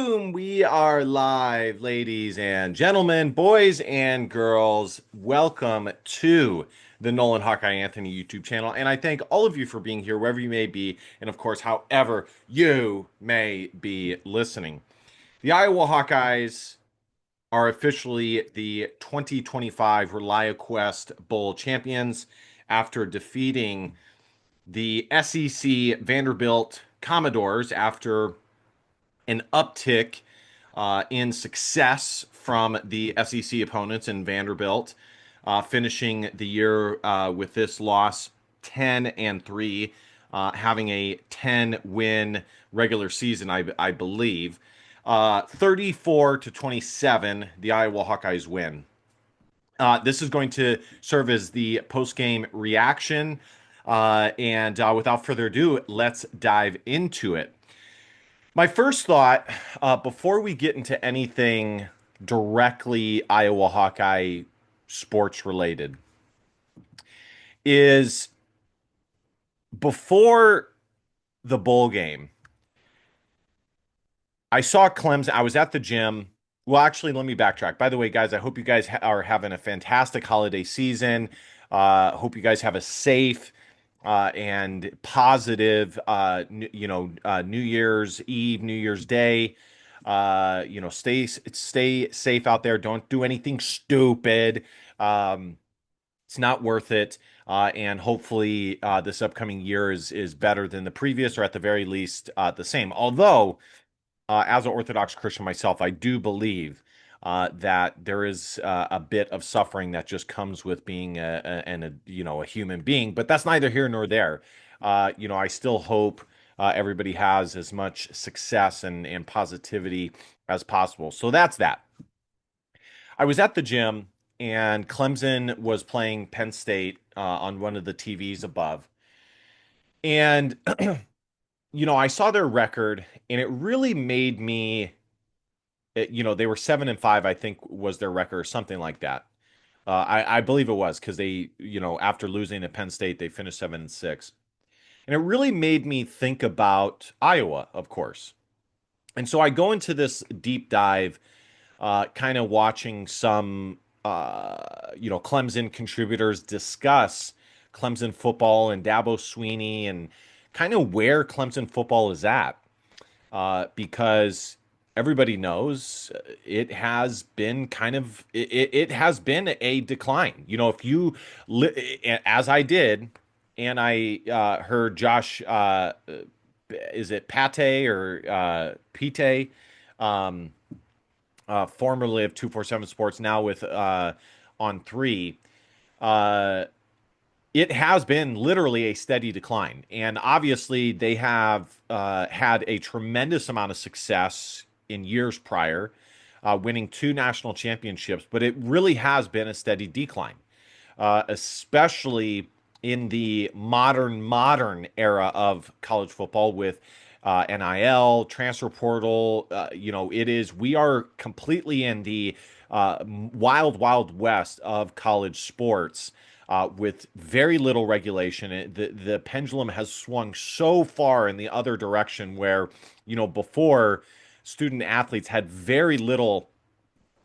Boom! We are live, ladies and gentlemen, boys and girls. Welcome to the Nolan Hawkeye Anthony YouTube channel. And I thank all of you for being here, wherever you may be, and of course, however you may be listening. The Iowa Hawkeyes are officially the 2025 ReliaQuest Bowl champions after defeating the SEC Vanderbilt Commodores after an uptick in success from the SEC opponents in Vanderbilt, finishing the year with this loss 10-3, having a 10-win regular season, I believe. 34-27, the Iowa Hawkeyes win. This is going to serve as the post-game reaction. And without further ado, let's dive into it. My first thought, before we get into anything directly Iowa Hawkeye sports related, is before the bowl game, I saw Clemson. I was at the gym. Well, actually, let me backtrack. By the way, guys, I hope you guys are having a fantastic holiday season. Hope you guys have a safe and positive, New Year's Eve, New Year's Day. Stay safe out there. Don't do anything stupid. It's not worth it. And hopefully, this upcoming year is better than the previous, or at the very least, the same. Although, as an Orthodox Christian myself, I do believe that there is a bit of suffering that just comes with being a human being. But that's neither here nor there. I still hope everybody has as much success and positivity as possible. So that's that. I was at the gym and Clemson was playing Penn State on one of the TVs above. And I saw their record and it really made me, they were 7-5, I think was their record or something like that. I believe it was because they, after losing at Penn State, they finished 7-6. And it really made me think about Iowa, of course. And so I go into this deep dive, kind of watching some, Clemson contributors discuss Clemson football and Dabo Sweeney and kind of where Clemson football is at, because everybody knows it has been it has been a decline. If you as I did, and I heard Josh, is it Pate or Pete, formerly of 247 Sports, now with On Three. It has been literally a steady decline. And obviously, they have had a tremendous amount of success in years prior, winning 2 national championships, but it really has been a steady decline, especially in the modern era of college football with NIL, transfer portal. We are completely in the wild west of college sports, with very little regulation. The pendulum has swung so far in the other direction where, before, student athletes had very little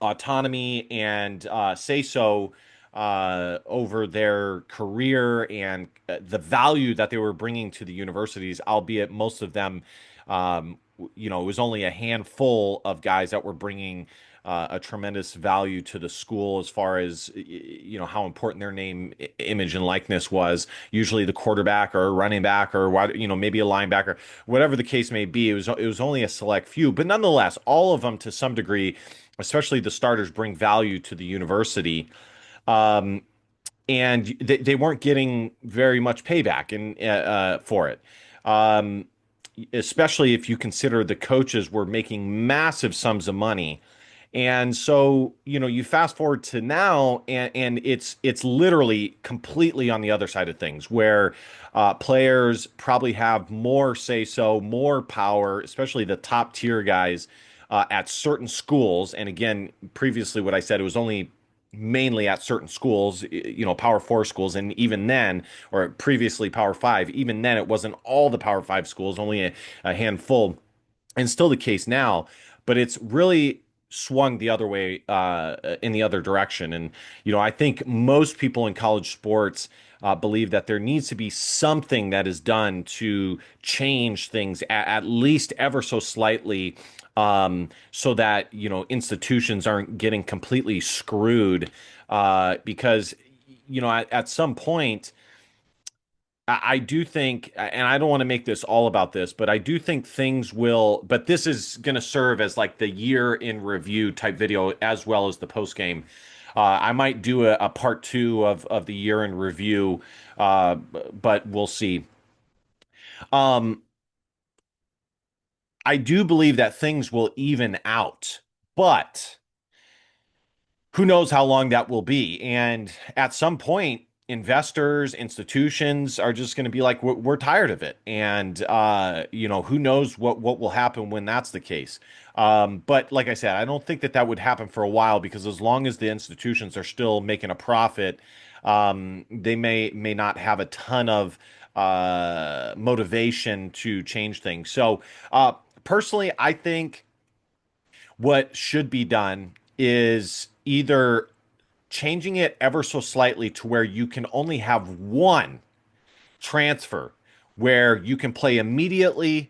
autonomy and say so over their career and the value that they were bringing to the universities, albeit most of them, it was only a handful of guys that were bringing a tremendous value to the school as far as how important their name, image, and likeness was. Usually the quarterback or running back or maybe a linebacker, whatever the case may be. It was only a select few, but nonetheless, all of them to some degree, especially the starters, bring value to the university. And they weren't getting very much payback for it. Especially if you consider the coaches were making massive sums of money. And so, you fast forward to now, and it's literally completely on the other side of things, where players probably have more say so, more power, especially the top tier guys at certain schools. And again, previously, what I said, it was only mainly at certain schools, Power Four schools, and even then, or previously Power Five, even then, it wasn't all the Power Five schools, only a handful, and still the case now. but it's really swung the other way, in the other direction. And I think most people in college sports believe that there needs to be something that is done to change things at least ever so slightly, so that institutions aren't getting completely screwed, because at some point, I do think, and I don't want to make this all about this, but I do think things will. But this is going to serve as like the year in review type video as well as the post game. I might do a part two of the year in review, but we'll see. Um, I do believe that things will even out, but who knows how long that will be? And at some point, investors, institutions are just going to be like, we're tired of it. And, who knows what will happen when that's the case. But like I said, I don't think that that would happen for a while, because as long as the institutions are still making a profit, they may not have a ton of motivation to change things. So, personally, I think what should be done is either changing it ever so slightly to where you can only have one transfer where you can play immediately,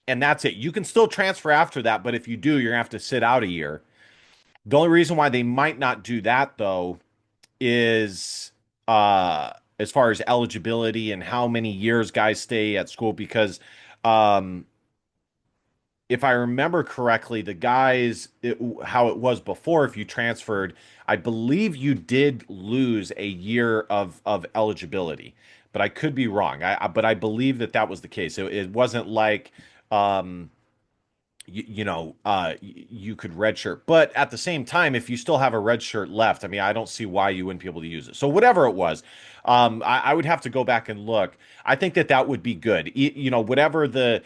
and that's it. You can still transfer after that, but if you do, you're gonna have to sit out a year. The only reason why they might not do that, though, is as far as eligibility and how many years guys stay at school, because um if I remember correctly, how it was before, if you transferred, I believe you did lose a year of eligibility, but I could be wrong. But I believe that that was the case. It wasn't like, um, you could redshirt. But at the same time, if you still have a red shirt left, I mean, I don't see why you wouldn't be able to use it. So whatever it was, I would have to go back and look. I think that that would be good. Whatever the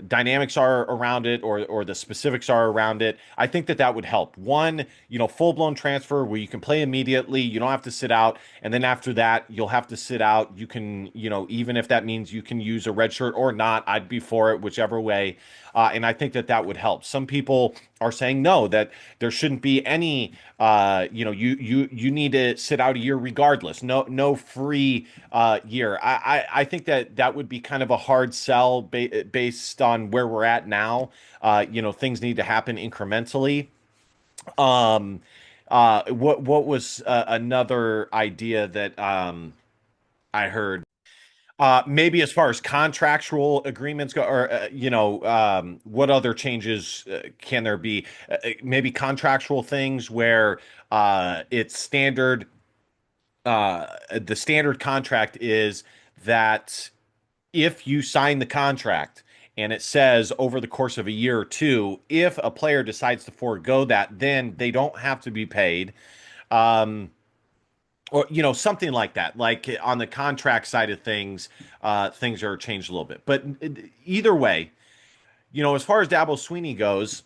dynamics are around it, or the specifics are around it, I think that that would help. One, full blown transfer where you can play immediately. You don't have to sit out, and then after that, you'll have to sit out. You can, even if that means you can use a red shirt or not, I'd be for it, whichever way. And I think that that would help. Some people are saying no, that there shouldn't be any. You need to sit out a year regardless. No free year. I think that that would be kind of a hard sell based on where we're at now. Things need to happen incrementally. Um, what was another idea that I heard? Maybe as far as contractual agreements go, or what other changes can there be? Maybe contractual things where it's standard. The standard contract is that if you sign the contract and it says over the course of a year or two, if a player decides to forego that, then they don't have to be paid. Um, or something like that, like on the contract side of things, things are changed a little bit, but either way, as far as Dabo Sweeney goes,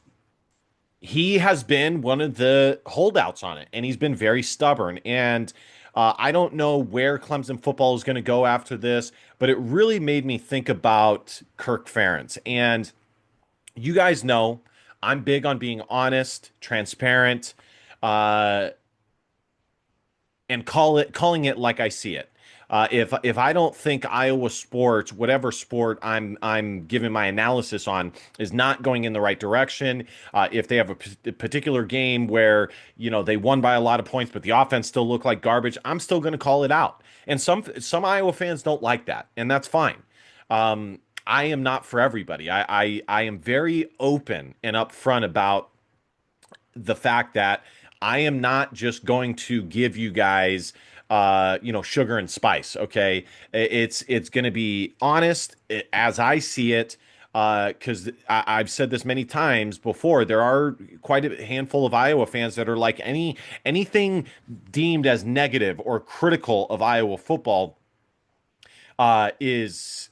he has been one of the holdouts on it, and he's been very stubborn. And I don't know where Clemson football is going to go after this, but it really made me think about Kirk Ferentz. And you guys know I'm big on being honest, transparent, uh, and calling it like I see it. If I don't think Iowa sports, whatever sport I'm giving my analysis on, is not going in the right direction, if they have a particular game where they won by a lot of points, but the offense still looked like garbage, I'm still going to call it out. And some Iowa fans don't like that, and that's fine. I am not for everybody. I am very open and upfront about the fact that I am not just going to give you guys sugar and spice, okay? It's going to be honest, as I see it, because I've said this many times before. There are quite a handful of Iowa fans that are like, anything deemed as negative or critical of Iowa football is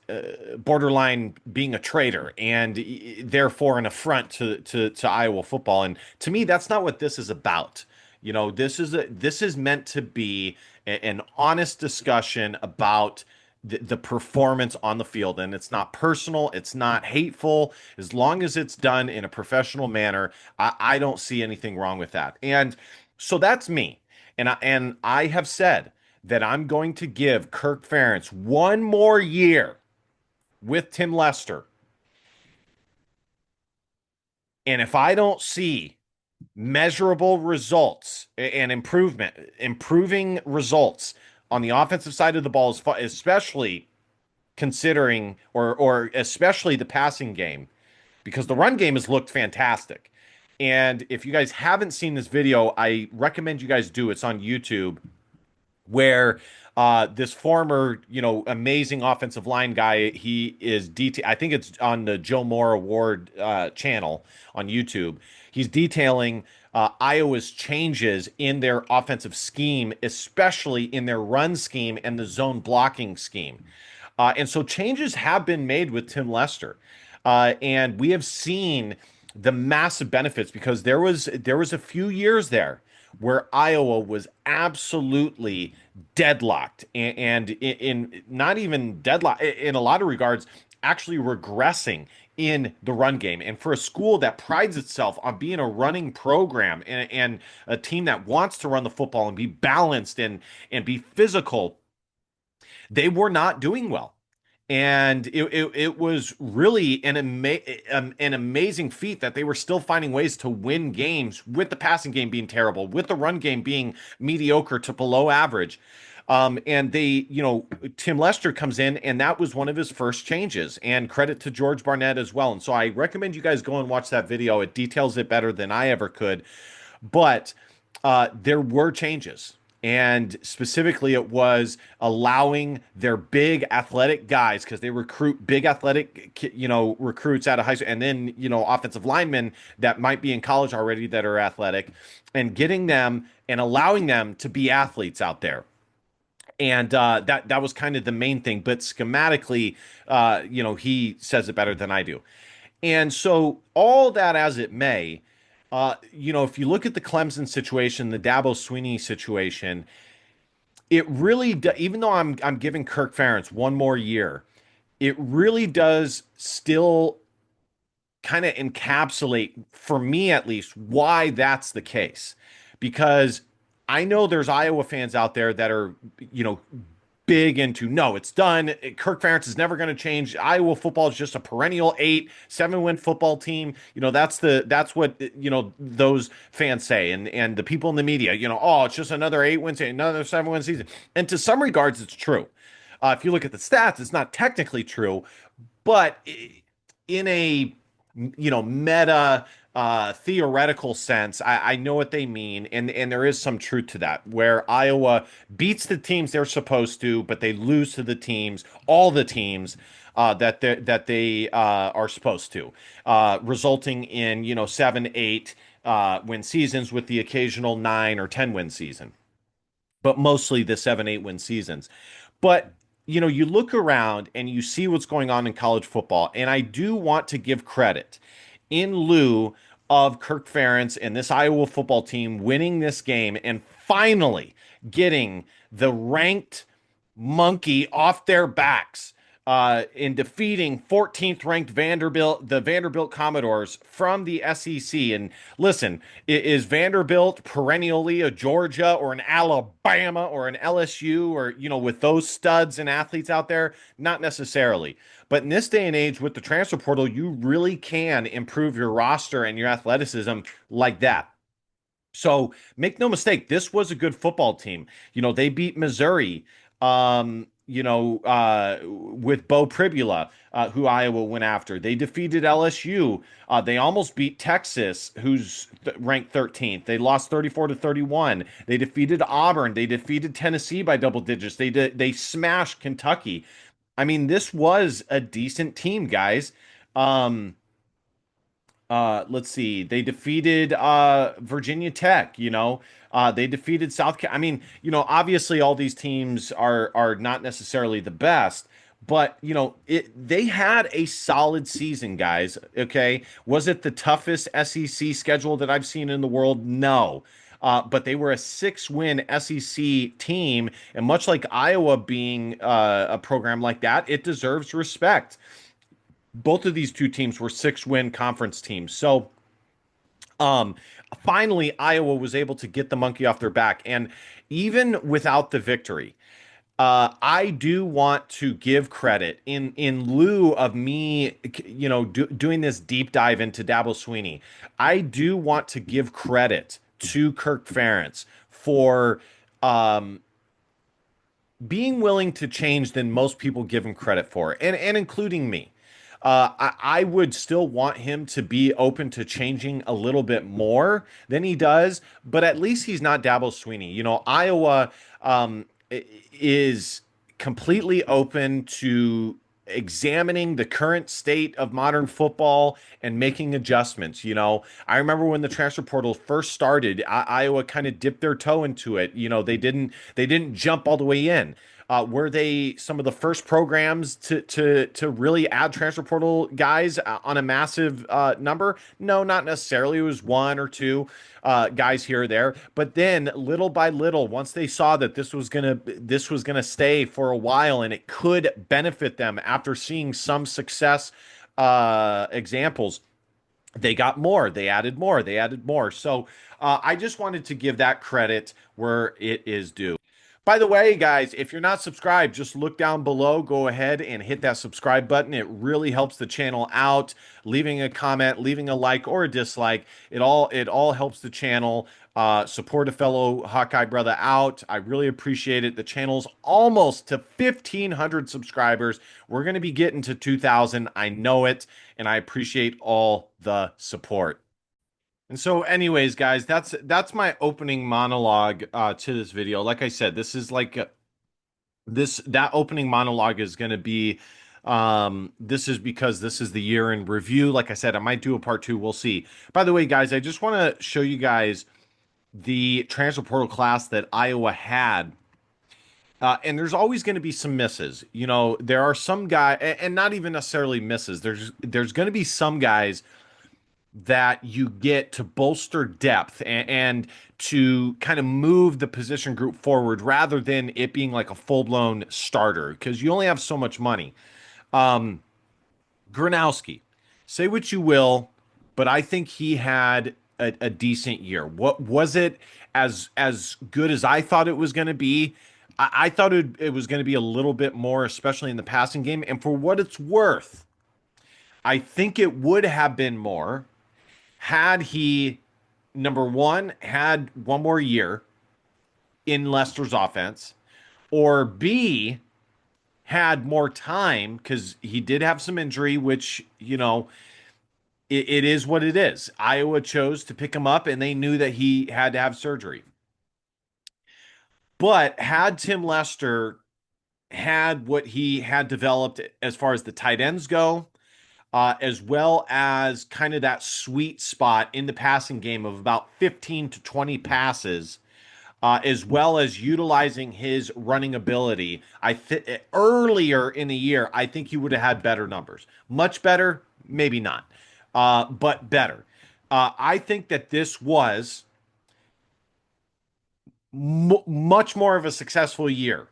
borderline being a traitor, and therefore an affront to Iowa football. And to me, that's not what this is about. This is meant to be an honest discussion about the performance on the field. And it's not personal, it's not hateful. As long as it's done in a professional manner, I don't see anything wrong with that. And so that's me. And I have said that I'm going to give Kirk Ferentz one more year with Tim Lester. And if I don't see measurable results and improving results on the offensive side of the ball, especially considering or especially the passing game, because the run game has looked fantastic. And if you guys haven't seen this video, I recommend you guys do. It's on YouTube where this former, amazing offensive line guy, he is I think it's on the Joe Moore Award channel on YouTube. He's detailing Iowa's changes in their offensive scheme, especially in their run scheme and the zone blocking scheme. And so changes have been made with Tim Lester. And we have seen the massive benefits because there was a few years there where Iowa was absolutely deadlocked and in not even deadlocked in a lot of regards, actually regressing in the run game. And for a school that prides itself on being a running program and a team that wants to run the football and be balanced and be physical, they were not doing well. And it was really an amazing feat that they were still finding ways to win games with the passing game being terrible, with the run game being mediocre to below average. And Tim Lester comes in, and that was one of his first changes. And credit to George Barnett as well. And so I recommend you guys go and watch that video. It details it better than I ever could. But there were changes. And specifically, it was allowing their big athletic guys because they recruit big athletic, recruits out of high school, and then offensive linemen that might be in college already that are athletic, and getting them and allowing them to be athletes out there. And that was kind of the main thing. But schematically, he says it better than I do. And so, all that as it may, if you look at the Clemson situation, the Dabo Sweeney situation, it really even though I'm giving Kirk Ferentz one more year, it really does still kind of encapsulate, for me at least, why that's the case. Because I know there's Iowa fans out there that are, big into no, it's done. Kirk Ferentz is never going to change. Iowa football is just a perennial 8-7 win football team. That's what those fans say, and the people in the media. Oh, it's just another 8 win, another 7 win season. And to some regards, it's true. If you look at the stats, it's not technically true, but in a meta theoretical sense, I know what they mean, and there is some truth to that, where Iowa beats the teams they're supposed to, but they lose to the teams, all the teams that they are supposed to, resulting in 7-8 win seasons with the occasional 9 or 10 win season, but mostly the 7-8 win seasons. But you look around and you see what's going on in college football, and I do want to give credit in lieu of Kirk Ferentz and this Iowa football team winning this game and finally getting the ranked monkey off their backs in defeating 14th ranked the Vanderbilt Commodores from the SEC. And listen, is Vanderbilt perennially a Georgia or an Alabama or an LSU or, with those studs and athletes out there? Not necessarily. But in this day and age with the transfer portal, you really can improve your roster and your athleticism like that. So make no mistake, this was a good football team. They beat Missouri, with Bo Pribula, who Iowa went after. They defeated LSU. They almost beat Texas, who's ranked 13th. They lost 34-31. They defeated Auburn. They defeated Tennessee by double digits. They smashed Kentucky. I mean, this was a decent team, guys. Um, let's see. They defeated Virginia Tech, they defeated South Carolina. I mean, obviously all these teams are not necessarily the best, but they had a solid season, guys. Okay. Was it the toughest SEC schedule that I've seen in the world? No. but they were a 6-win SEC team, and much like Iowa being a program like that, it deserves respect. Both of these two teams were 6-win conference teams. So um, finally, Iowa was able to get the monkey off their back. And even without the victory, I do want to give credit in lieu of me, doing this deep dive into Dabo Sweeney. I do want to give credit to Kirk Ferentz for um, being willing to change than most people give him credit for, and including me. I would still want him to be open to changing a little bit more than he does, but at least he's not Dabo Sweeney. Iowa is completely open to examining the current state of modern football and making adjustments. I remember when the transfer portal first started, Iowa kind of dipped their toe into it. They didn't jump all the way in. Were they some of the first programs to really add transfer portal guys on a massive number? No, not necessarily. It was one or two guys here or there. But then, little by little, once they saw that this was gonna stay for a while and it could benefit them after seeing some success examples, they got more. They added more. They added more. So I just wanted to give that credit where it is due. By the way, guys, if you're not subscribed, just look down below. Go ahead and hit that subscribe button. It really helps the channel out. Leaving a comment, leaving a like or a dislike, it all helps the channel. Support a fellow Hawkeye brother out. I really appreciate it. The channel's almost to 1,500 subscribers. We're going to be getting to 2,000. I know it, and I appreciate all the support. And so, anyways, guys, that's my opening monologue to this video. Like I said, this is like that opening monologue is going to be this is because this is the year in review. Like I said, I might do a part two. We'll see. By the way, guys, I just want to show you guys the transfer portal class that Iowa had. And there's always going to be some misses. There are some guys, and not even necessarily misses. There's going to be some guys that you get to bolster depth and to kind of move the position group forward rather than it being like a full-blown starter because you only have so much money. Gronowski, say what you will, but I think he had a decent year. What was it as good as I thought it was going to be? I thought it was going to be a little bit more, especially in the passing game. And for what it's worth, I think it would have been more had he, number one, had one more year in Leicester's offense, or B, had more time because he did have some injury, which, it is what it is. Iowa chose to pick him up and they knew that he had to have surgery. But had Tim Lester had what he had developed as far as the tight ends go, as well as kind of that sweet spot in the passing game of about 15 to 20 passes, as well as utilizing his running ability. Earlier in the year, I think he would have had better numbers. Much better, maybe not, but better. I think that this was much more of a successful year.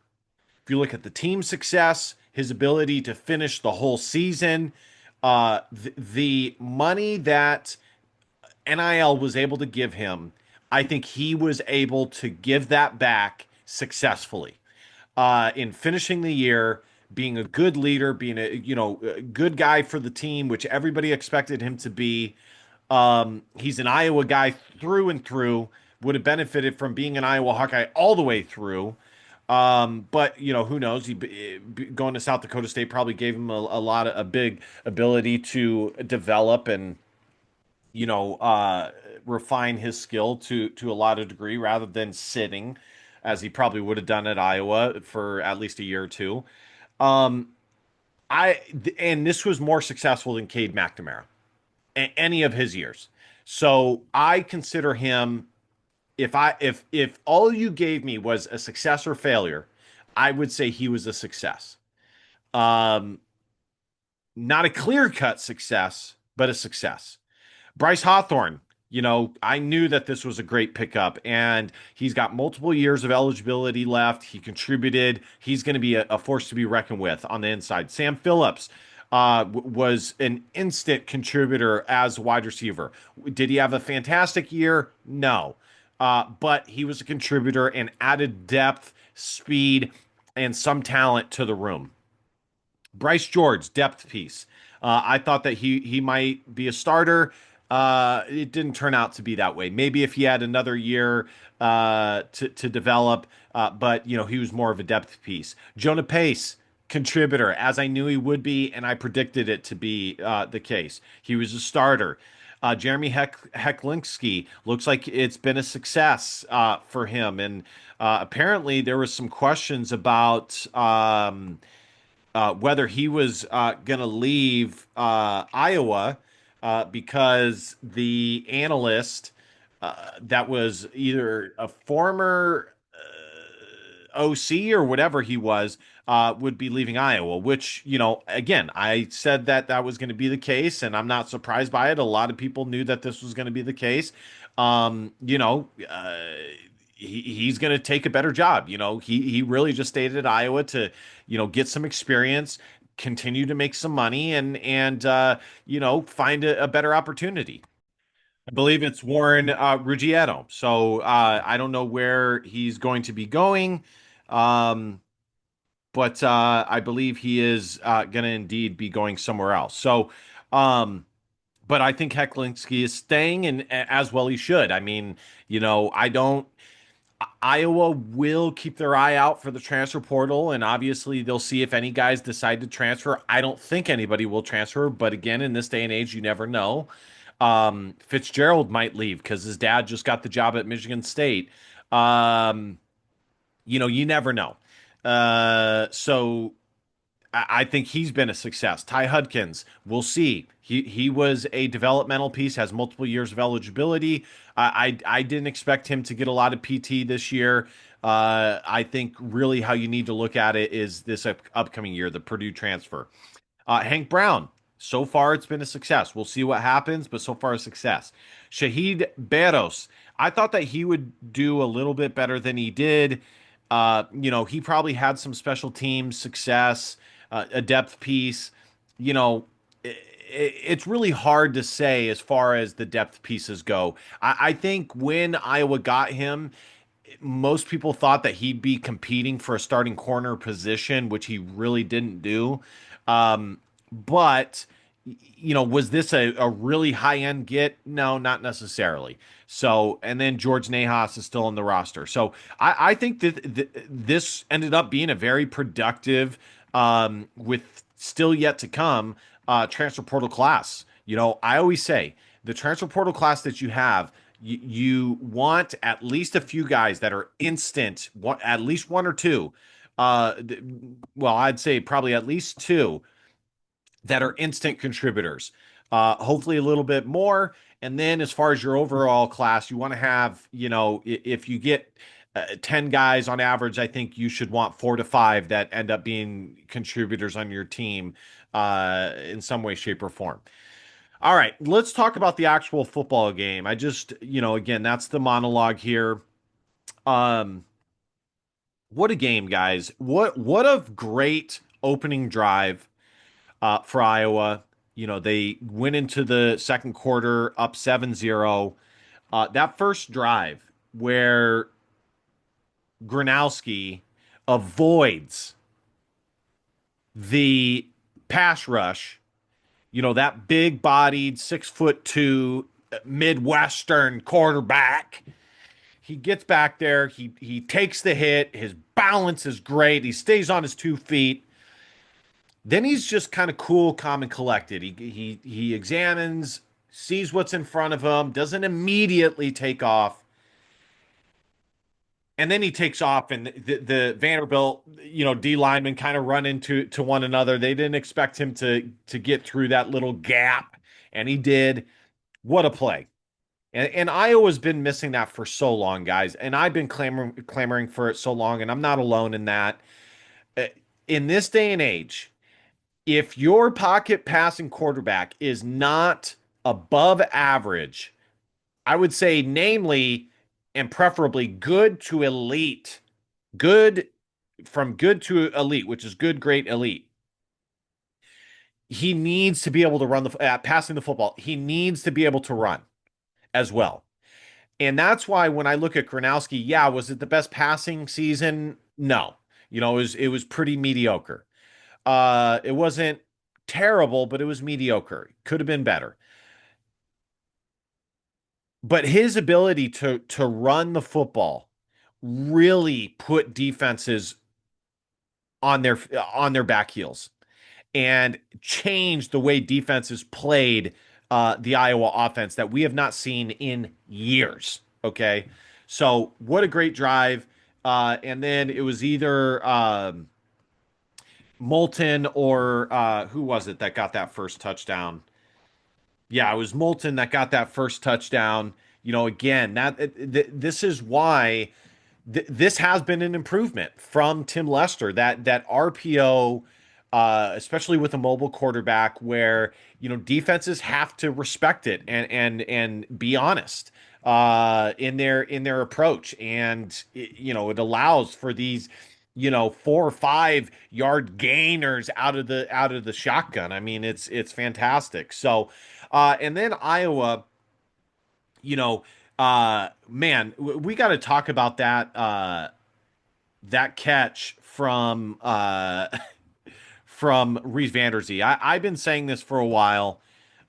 If you look at the team success, his ability to finish the whole season, the money that NIL was able to give him, I think he was able to give that back successfully in finishing the year, being a good leader, being a good guy for the team, which everybody expected him to be. He's an Iowa guy through and through. Would have benefited from being an Iowa Hawkeye all the way through. But who knows? Going to South Dakota State probably gave him a big ability to develop and refine his skill to a lot of degree rather than sitting, as he probably would have done at Iowa for at least a year or two. Um, and this was more successful than Cade McNamara any of his years. So I consider him. If all you gave me was a success or failure, I would say he was a success. Um, Not a clear cut success, but a success. Bryce Hawthorne, I knew that this was a great pickup, and he's got multiple years of eligibility left. He contributed. He's going to be a force to be reckoned with on the inside. Sam Phillips was an instant contributor as a wide receiver. Did he have a fantastic year? No. But he was a contributor and added depth, speed, and some talent to the room. Bryce George, depth piece. I thought that he might be a starter. It didn't turn out to be that way. Maybe if he had another year to develop, but he was more of a depth piece. Jonah Pace, contributor, as I knew he would be, and I predicted it to be the case. He was a starter. Jeremy Hecklinski looks like it's been a success for him, and apparently there was some questions about. Whether he was going to leave Iowa because the analyst that was either a former OC or whatever he was would be leaving Iowa, which, again, I said that that was going to be the case, and I'm not surprised by it. A lot of people knew that this was going to be the case. He's going to take a better job. He really just stayed at Iowa to, get some experience, continue to make some money, and find a better opportunity. I believe it's Warren Ruggiero. So I don't know where he's going to be going, um, but I believe he is going to indeed be going somewhere else. So, but I think Hecklinski is staying, and as well he should. I mean, I don't. Iowa will keep their eye out for the transfer portal, and obviously they'll see if any guys decide to transfer. I don't think anybody will transfer, but again, in this day and age, you never know. Fitzgerald might leave because his dad just got the job at Michigan State. Um, you never know. So I think he's been a success. Ty Hudkins, we'll see. He was a developmental piece, has multiple years of eligibility. I didn't expect him to get a lot of PT this year. I think really how you need to look at it is this upcoming year, the Purdue transfer. Hank Brown, so far it's been a success. We'll see what happens, but so far a success. Shahid Barros, I thought that he would do a little bit better than he did. He probably had some special team success, a depth piece. You know, it's really hard to say as far as the depth pieces go. I think when Iowa got him, most people thought that he'd be competing for a starting corner position, which he really didn't do. But was this a really high end get? No, not necessarily. So, and then George Nahas is still on the roster. So I think that this ended up being a very productive, with still yet to come, transfer portal class. I always say the transfer portal class that you have, you want at least a few guys that are instant, at least one or two. Well, I'd say probably at least two that are instant contributors. Hopefully a little bit more. And then as far as your overall class, you want to have, if you get 10 guys on average, I think you should want 4 to 5 that end up being contributors on your team in some way, shape, or form. All right, let's talk about the actual football game. I just, again, that's the monologue here. Um, what a game, guys. What a great opening drive for Iowa. They went into the second quarter up 7-0. That first drive where Gronowski avoids the pass rush, that big bodied 6'2" Midwestern quarterback. He gets back there. He takes the hit. His balance is great. He stays on his 2 feet. Then he's just kind of cool, calm, and collected. He examines, sees what's in front of him, doesn't immediately take off, and then he takes off. And the Vanderbilt, D linemen kind of run into one another. They didn't expect him to get through that little gap, and he did. What a play! And Iowa's been missing that for so long, guys. And I've been clamoring for it so long, and I'm not alone in that. Uh, In this day and age, if your pocket passing quarterback is not above average, I would say, namely and preferably good to elite, good from good to elite, which is good, great, elite. He needs to be able to run passing the football. He needs to be able to run as well. And that's why when I look at Gronowski, yeah, was it the best passing season? No. It was pretty mediocre. It wasn't terrible, but it was mediocre. Could have been better. But his ability to run the football really put defenses on their on their back heels and changed the way defenses played the Iowa offense that we have not seen in years. Okay, so what a great drive! And then it was either Moulton or who was it that got that first touchdown? Yeah, it was Moulton that got that first touchdown. Again, this is why this has been an improvement from Tim Lester. That RPO, especially with a mobile quarterback, where defenses have to respect it and be honest in their approach, and it allows for these 4 or 5 yard gainers out of the shotgun. I mean, it's fantastic. So, and then Iowa, you know, man, we got to talk about that catch from from Reese Vanderzee. I've been saying this for a while.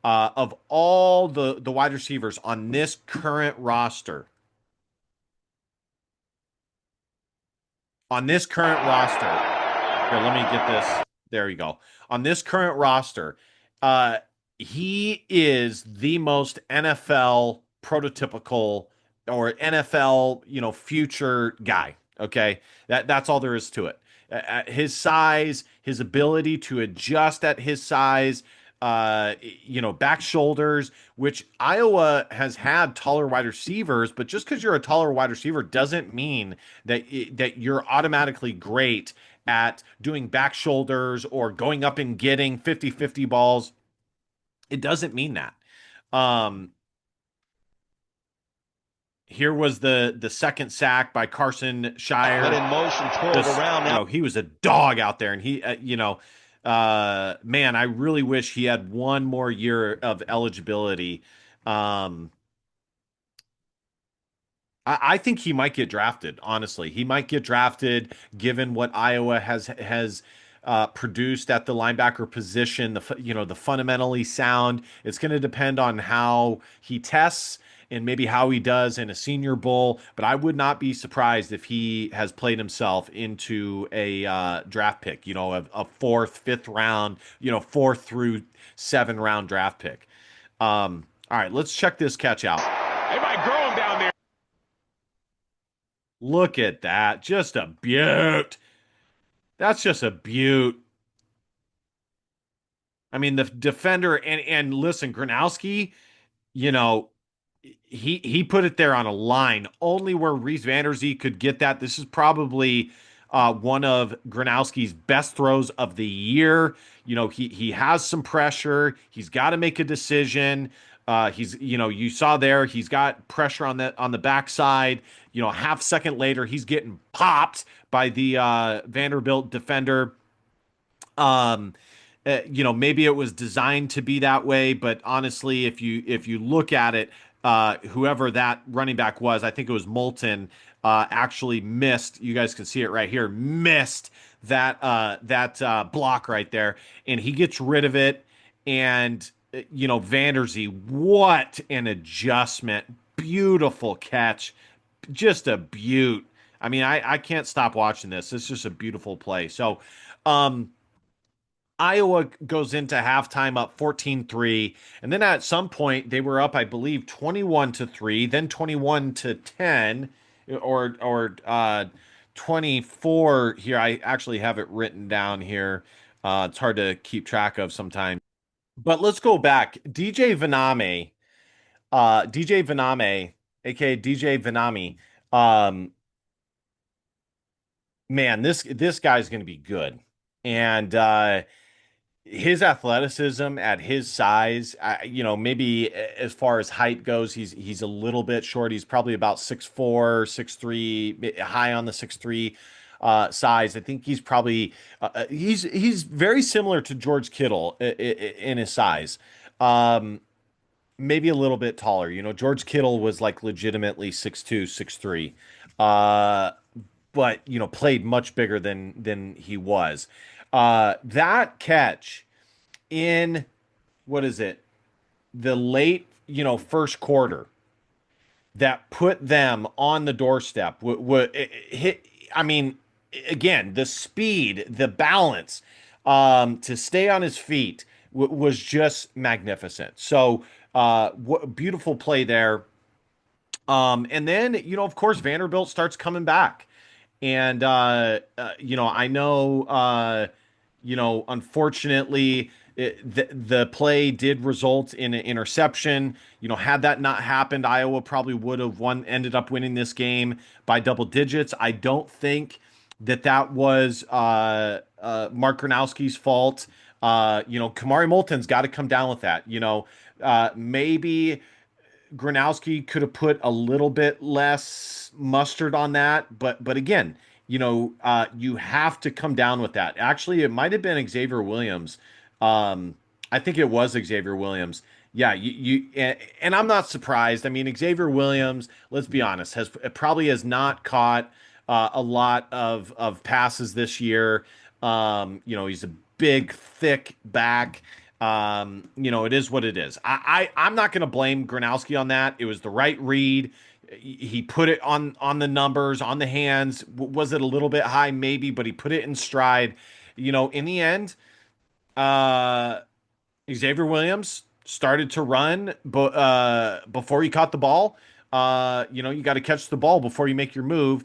Of all the wide receivers on this current roster, here, let me get this. There you go. On this current roster, uh, he is the most NFL prototypical or NFL, future guy. Okay, that's all there is to it. His size, his ability to adjust at his size, back shoulders, which Iowa has had taller wide receivers, but just because you're a taller wide receiver doesn't mean that you're automatically great at doing back shoulders or going up and getting 50-50 balls. It doesn't mean that. Um, Here was the second sack by Carson Shire. But in motion, twirled around now. He was a dog out there, and man, I really wish he had one more year of eligibility. Um, I think he might get drafted. Honestly, he might get drafted given what Iowa has produced at the linebacker position. The fundamentally sound. It's going to depend on how he tests and maybe how he does in a Senior Bowl. But I would not be surprised if he has played himself into a draft pick. A fourth, fifth round. Fourth through 7 round draft pick. All right, let's check this catch out. Everybody growing down there. Look at that. Just a beaut. That's just a beaut. I mean, the defender and listen, Gronowski, you know, he put it there on a line only where Reese Vanderzee could get that. This is probably one of Gronowski's best throws of the year. He has some pressure. He's got to make a decision. You saw there, he's got pressure on the backside. Half second later, he's getting popped by the Vanderbilt defender. Um, Maybe it was designed to be that way, but honestly, if you look at it, whoever that running back was, I think it was Moulton, actually missed. You guys can see it right here. Missed that block right there, and he gets rid of it. And Vanderzee, what an adjustment! Beautiful catch, just a beaut. I mean, I can't stop watching this. It's just a beautiful play. So, Iowa goes into halftime up 14-3, and then at some point they were up, I believe, 21-3, then 21-10, or 24 here. I actually have it written down here. It's hard to keep track of sometimes. But let's go back. DJ Vename, aka DJ Venami. Um, man, this guy's going to be good. And his athleticism at his size, maybe as far as height goes, he's a little bit short. He's probably about 6'4", 6'3", high on the 6'3" size. I think he's probably he's very similar to George Kittle in his size. Um, Maybe a little bit taller. George Kittle was like legitimately 6'2", 6'3". Uh, but played much bigger than he was. That catch in what is it? The late, first quarter that put them on the doorstep. Hit. I mean, again, the speed, the balance, to stay on his feet was just magnificent. So, beautiful play there. And then, of course, Vanderbilt starts coming back. And I know unfortunately the play did result in an interception. Had that not happened, Iowa probably would have ended up winning this game by double digits. I don't think that was Mark Gronowski's fault. Kamari Moulton's got to come down with that. Maybe Gronowski could have put a little bit less mustard on that, but again, you have to come down with that. Actually, it might have been Xavier Williams. I think it was Xavier Williams. Yeah, and I'm not surprised. I mean, Xavier Williams, let's be honest, has not caught a lot of passes this year. He's a big, thick back. It is what it is. I'm not going to blame Gronowski on that. It was the right read. He put it on the numbers, on the hands. Was it a little bit high? Maybe, but he put it in stride. In the end, uh, Xavier Williams started to run, but before he caught the ball, you got to catch the ball before you make your move.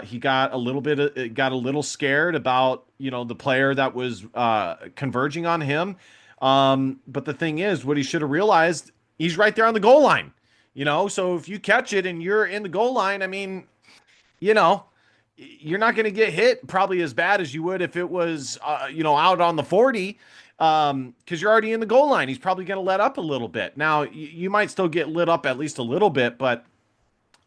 He got got a little scared about the player that was converging on him. But the thing is, what he should have realized, he's right there on the goal line. So if you catch it and you're in the goal line, I mean, you know, you're not going to get hit probably as bad as you would if it was, out on the 40, because you're already in the goal line. He's probably going to let up a little bit. Now, you might still get lit up at least a little bit,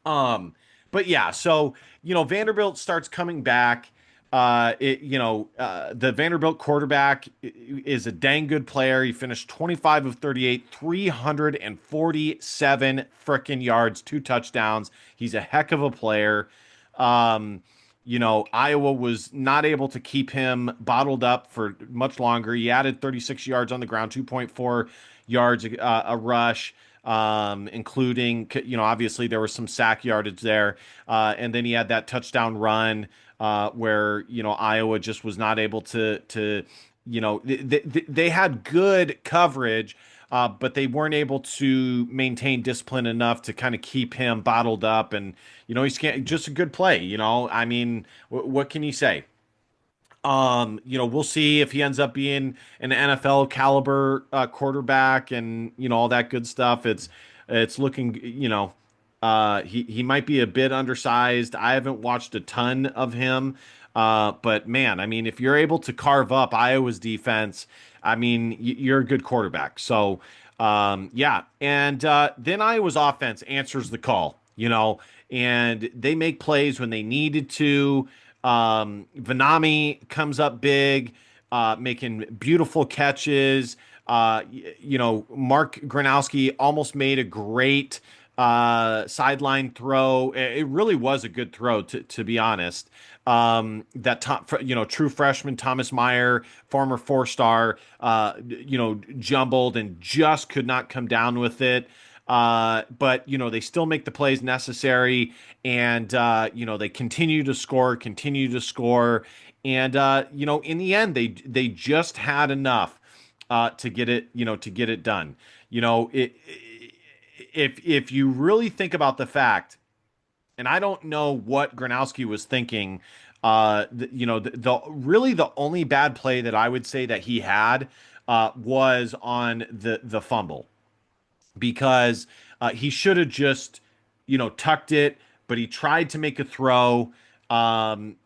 um, but yeah, so Vanderbilt starts coming back. The Vanderbilt quarterback is a dang good player. He finished 25 of 38, 347 freaking yards, 2 touchdowns. He's a heck of a player. Um, Iowa was not able to keep him bottled up for much longer. He added 36 yards on the ground, 2.4 yards a rush, including, obviously there was some sack yardage there. And then he had that touchdown run where, Iowa just was not able to they had good coverage, but they weren't able to maintain discipline enough to kind of keep him bottled up. And, he's just a good play. I mean, what can you say? We'll see if he ends up being an NFL caliber quarterback and all that good stuff. It's looking, he might be a bit undersized. I haven't watched a ton of him, but man, I mean, if you're able to carve up Iowa's defense, I mean, you're a good quarterback. So, yeah, and then Iowa's offense answers the call, and they make plays when they needed to. Vanami comes up big, making beautiful catches. Mark Gronowski almost made a great sideline throw. It really was a good throw, to be honest. True freshman Thomas Meyer, former 4-star, jumbled and just could not come down with it. But they still make the plays necessary, and they continue to score, and in the end, they just had enough to get it done. If you really think about the fact, and I don't know what Gronowski was thinking. Really the only bad play that I would say that he had was on the fumble, because he should have just, tucked it, but he tried to make a throw.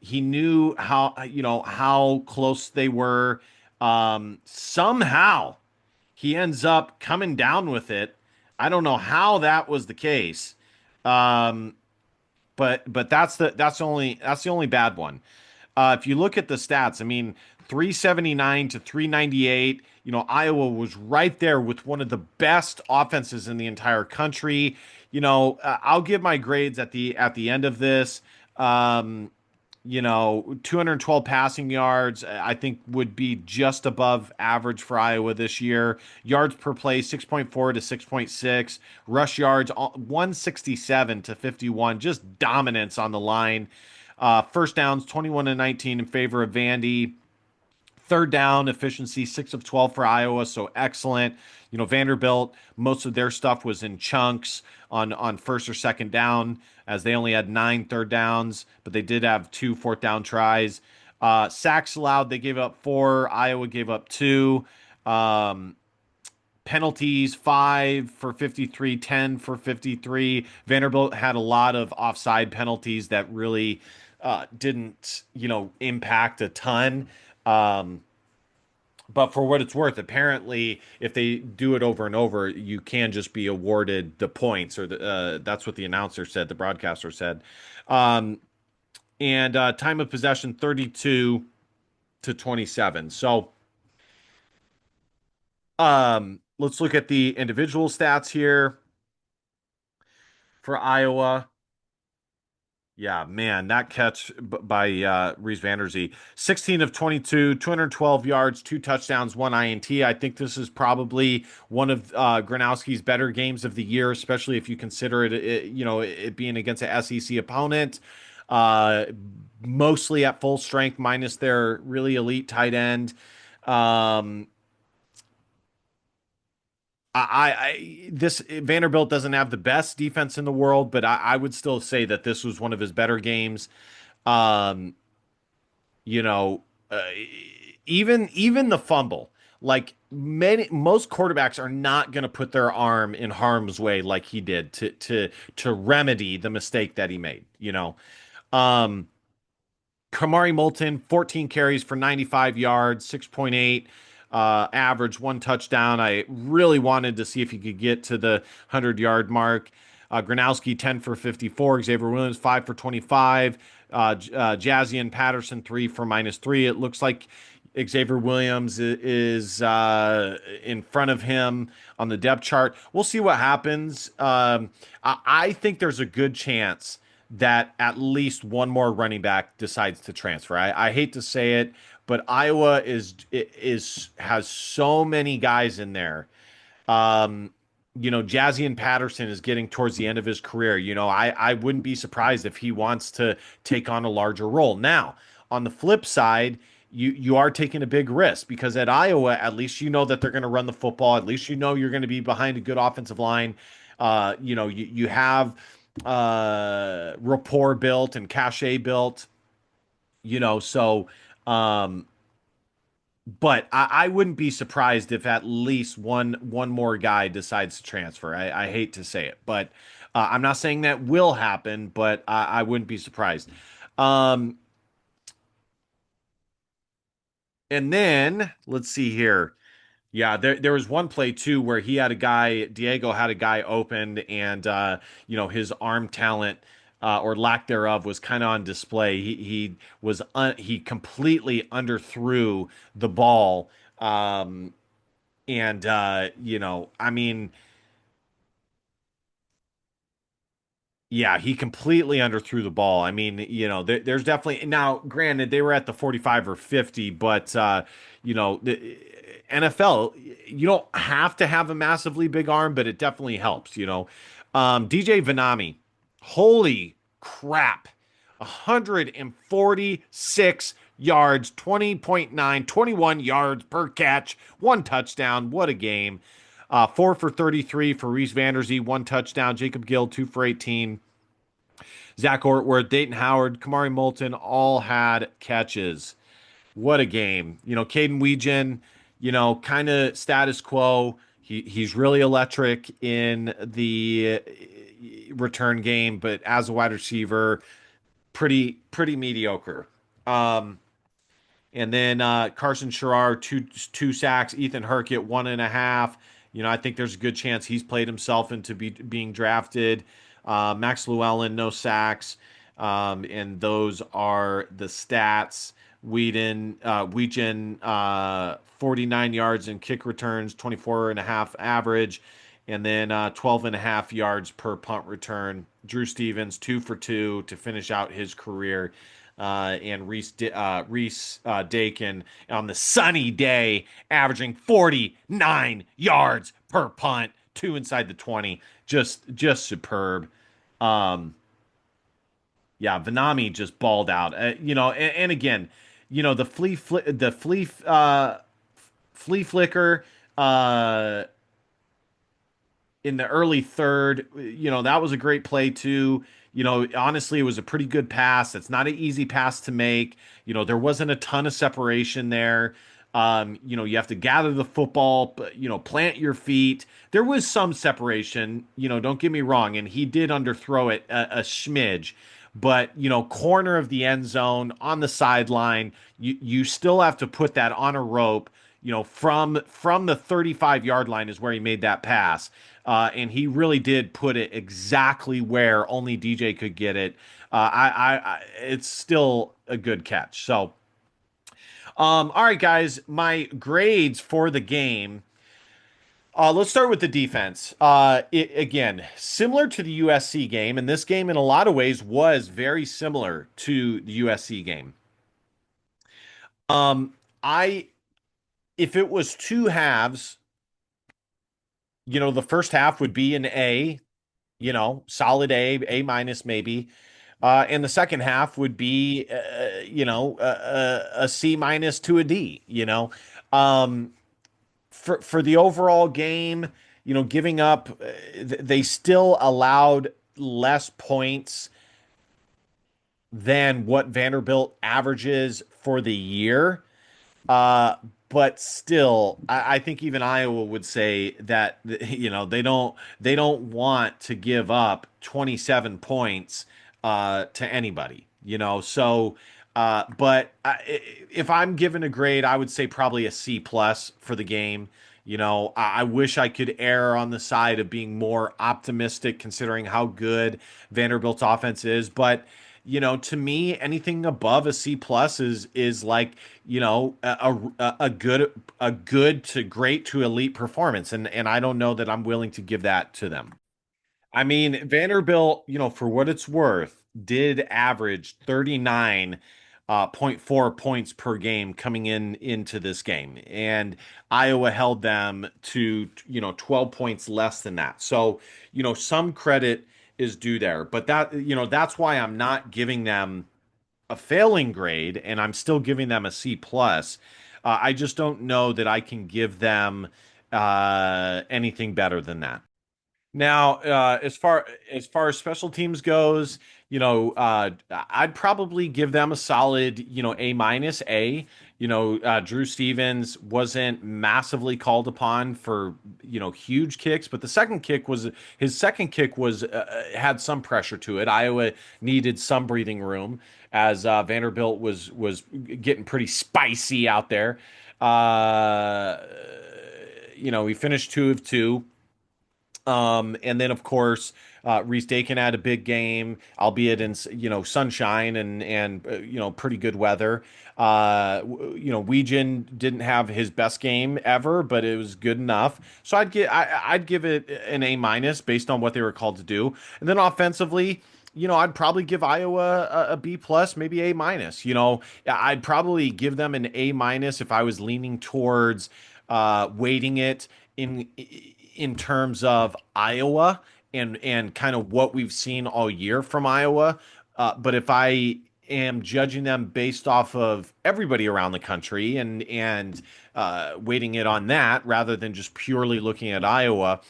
He knew how close they were. Somehow he ends up coming down with it. I don't know how that was the case. Um, but that's the only bad one. If you look at the stats, I mean, 379 to 398, Iowa was right there with one of the best offenses in the entire country. I'll give my grades at the end of this. Um, 212 passing yards, I think would be just above average for Iowa this year. Yards per play, 6.4 to 6.6. Rush yards, 167 to 51. Just dominance on the line. First downs, 21 to 19 in favor of Vandy. Third down efficiency, 6 of 12 for Iowa, so excellent. Vanderbilt, most of their stuff was in chunks on first or second down, as they only had 9 third downs, but they did have 2 fourth down tries. Sacks allowed, they gave up 4. Iowa gave up 2. Um, Penalties, 5 for 53, 10 for 53. Vanderbilt had a lot of offside penalties that really didn't, impact a ton. Um, but for what it's worth, apparently, if they do it over and over, you can just be awarded the points, or that's what the announcer said, the broadcaster said. Um, and time of possession, 32 to 27. So let's look at the individual stats here for Iowa. Yeah, man, that catch by Reese Vanderzee, 16 of 22, 212 yards, 2 touchdowns, 1 INT. I think this is probably one of Gronowski's better games of the year, especially if you consider it being against an SEC opponent. Uh, Mostly at full strength, minus their really elite tight end. Um, this Vanderbilt doesn't have the best defense in the world, but I would still say that this was one of his better games. Um, you know, uh, even the fumble, like most quarterbacks are not going to put their arm in harm's way like he did to remedy the mistake that he made. Um, Kamari Moulton, 14 carries for 95 yards, 6.8 average, 1 touchdown. I really wanted to see if he could get to the 100-yard mark. Gronowski, 10 for 54. Xavier Williams, 5 for 25. Jazzy Patterson, 3 for -3. It looks like Xavier Williams is in front of him on the depth chart. We'll see what happens. I think there's a good chance that at least one more running back decides to transfer. I hate to say it, but Iowa has so many guys in there. Um, Jazzy Patterson is getting towards the end of his career. I wouldn't be surprised if he wants to take on a larger role. Now, on the flip side, you are taking a big risk, because at Iowa, at least you know that they're going to run the football. At least you know you're going to be behind a good offensive line. You have rapport built and cachet built. So um, but I wouldn't be surprised if at least one more guy decides to transfer. I hate to say it, but I'm not saying that will happen, but I wouldn't be surprised. Um, and then let's see here. Yeah, there was one play too where Diego had a guy opened, and his arm talent, or lack thereof, was kind of on display. He completely underthrew the ball. And I mean, yeah, he completely underthrew the ball. I mean, there's definitely, now, granted, they were at the 45 or 50, but the NFL, you don't have to have a massively big arm, but it definitely helps. DJ Venami, holy crap, 146 yards, 20.9, 21 yards per catch, 1 touchdown. What a game. 4 for 33 for Reese Vanderzee, 1 touchdown. Jacob Gill, 2 for 18. Zach Ortworth, Dayton Howard, Kamari Moulton all had catches. What a game. Caden Weegan, kind of status quo. He's really electric in the return game, but as a wide receiver, pretty mediocre. Um, And then Carson Sherrar, two sacks. Ethan Herkett, 1.5. I think there's a good chance he's played himself into being drafted. Max Llewellyn, no sacks. And those are the stats. Weegen, 49 yards in kick returns, 24 and a half average, and then 12 and a half yards per punt return. Drew Stevens, 2 for 2 to finish out his career. And Reese Dakin on the sunny day, averaging 49 yards per punt, two inside the 20. Just superb. Um, yeah, Vanami just balled out. And again, the flea flicker uh, in the early third, that was a great play too. Honestly, it was a pretty good pass. It's not an easy pass to make. There wasn't a ton of separation there. You have to gather the football, plant your feet. There was some separation, don't get me wrong, and he did underthrow it a smidge. But, corner of the end zone on the sideline, you still have to put that on a rope, from the 35-yard line is where he made that pass. And he really did put it exactly where only DJ could get it. It's still a good catch. So, all right, guys, my grades for the game. Let's start with the defense. Again, similar to the USC game, and this game in a lot of ways was very similar to the USC game. Um, I If it was two halves, the first half would be an A, solid A minus maybe. And the second half would be, a C minus to a D, Um, for the overall game, giving up, they still allowed less points than what Vanderbilt averages for the year. Uh, but still, I think even Iowa would say that they don't want to give up 27 points to anybody. But if I'm given a grade, I would say probably a C plus for the game. I wish I could err on the side of being more optimistic considering how good Vanderbilt's offense is, but to me, anything above a C plus is like, a good to great to elite performance, and I don't know that I'm willing to give that to them. I mean, Vanderbilt, for what it's worth, did average 39.4 points per game coming into this game. And Iowa held them to, 12 points less than that. So, some credit is due there. But that's why I'm not giving them a failing grade and I'm still giving them a C plus. I just don't know that I can give them anything better than that. Now, as far as special teams goes, I'd probably give them a solid, A minus A. Drew Stevens wasn't massively called upon for, huge kicks, but his second kick was had some pressure to it. Iowa needed some breathing room as Vanderbilt was getting pretty spicy out there. Uh, he finished 2 of 2. And then of course, Reese Dakin had a big game, albeit in sunshine and pretty good weather. Weegen didn't have his best game ever, but it was good enough. So I'd give it an A minus based on what they were called to do. And then offensively, I'd probably give Iowa a B plus, maybe A minus. I'd probably give them an A minus if I was leaning towards weighting it in in terms of Iowa and kind of what we've seen all year from Iowa. But if I am judging them based off of everybody around the country and weighting it on that rather than just purely looking at Iowa,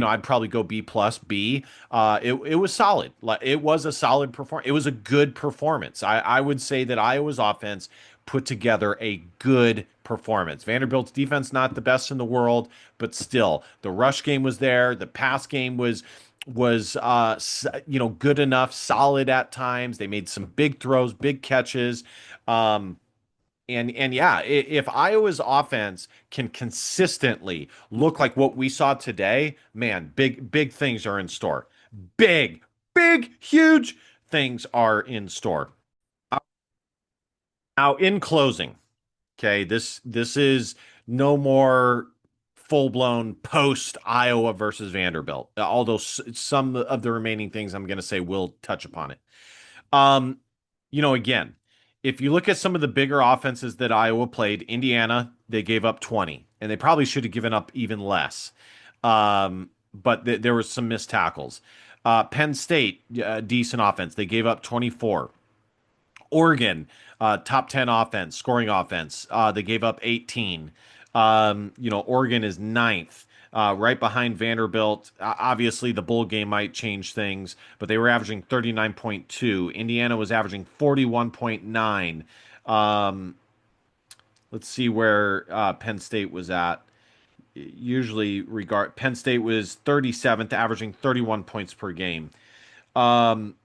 I'd probably go B plus B. It was solid. It was a solid performance. It was a good performance. I would say that Iowa's offense put together a good performance. Vanderbilt's defense not the best in the world, but still the rush game was there. The pass game was good enough, solid at times. They made some big throws, big catches. Um, And yeah, if Iowa's offense can consistently look like what we saw today, man, big things are in store. Big, huge things are in store. Now, in closing, okay, this is no more full-blown post Iowa versus Vanderbilt. Although some of the remaining things I'm going to say will touch upon it. Um, again, if you look at some of the bigger offenses that Iowa played, Indiana, they gave up 20, and they probably should have given up even less. But there was some missed tackles. Penn State, decent offense. They gave up 24. Oregon, top 10 offense, scoring offense. They gave up 18. Oregon is ninth, right behind Vanderbilt. Obviously, the bowl game might change things, but they were averaging 39.2. Indiana was averaging 41.9. Um, let's see where Penn State was at. Usually, Penn State was 37th, averaging 31 points per game. Um,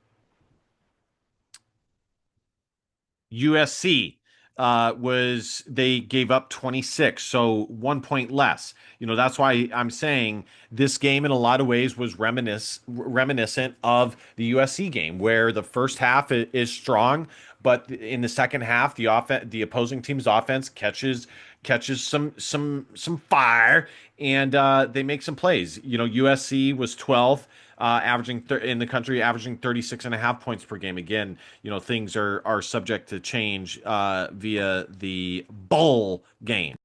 USC was they gave up 26, so 1 point less. That's why I'm saying this game in a lot of ways was reminiscent of the USC game, where the first half is strong, but in the second half, the opposing team's offense catches some fire, and they make some plays. USC was 12th, in the country, averaging 36.5 points per game. Again, things are subject to change via the bowl game.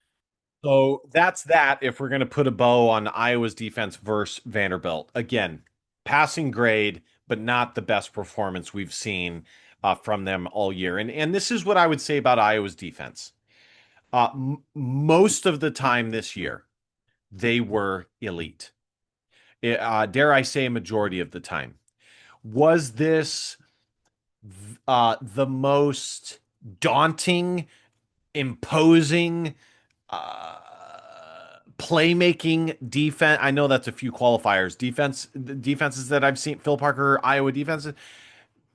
So that's that. If we're going to put a bow on Iowa's defense versus Vanderbilt, again, passing grade, but not the best performance we've seen from them all year. And this is what I would say about Iowa's defense. Most of the time this year, they were elite. Dare I say, a majority of the time. Was this the most daunting, imposing, uh, playmaking defense? I know that's a few qualifiers. Defenses that I've seen, Phil Parker, Iowa defenses,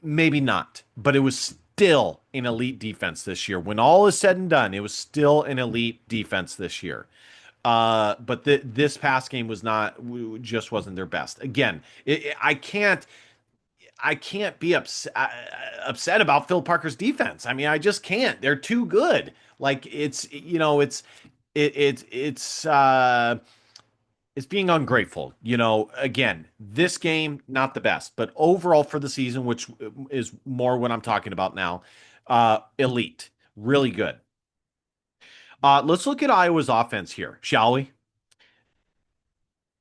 maybe not, but it was still an elite defense this year. When all is said and done, it was still an elite defense this year. But this past game was not, just wasn't their best. Again, I can't be upset about Phil Parker's defense. I mean, I just can't. They're too good. Like it's being ungrateful. Again, this game not the best, but overall for the season, which is more what I'm talking about now, elite, really good. Let's look at Iowa's offense here, shall we?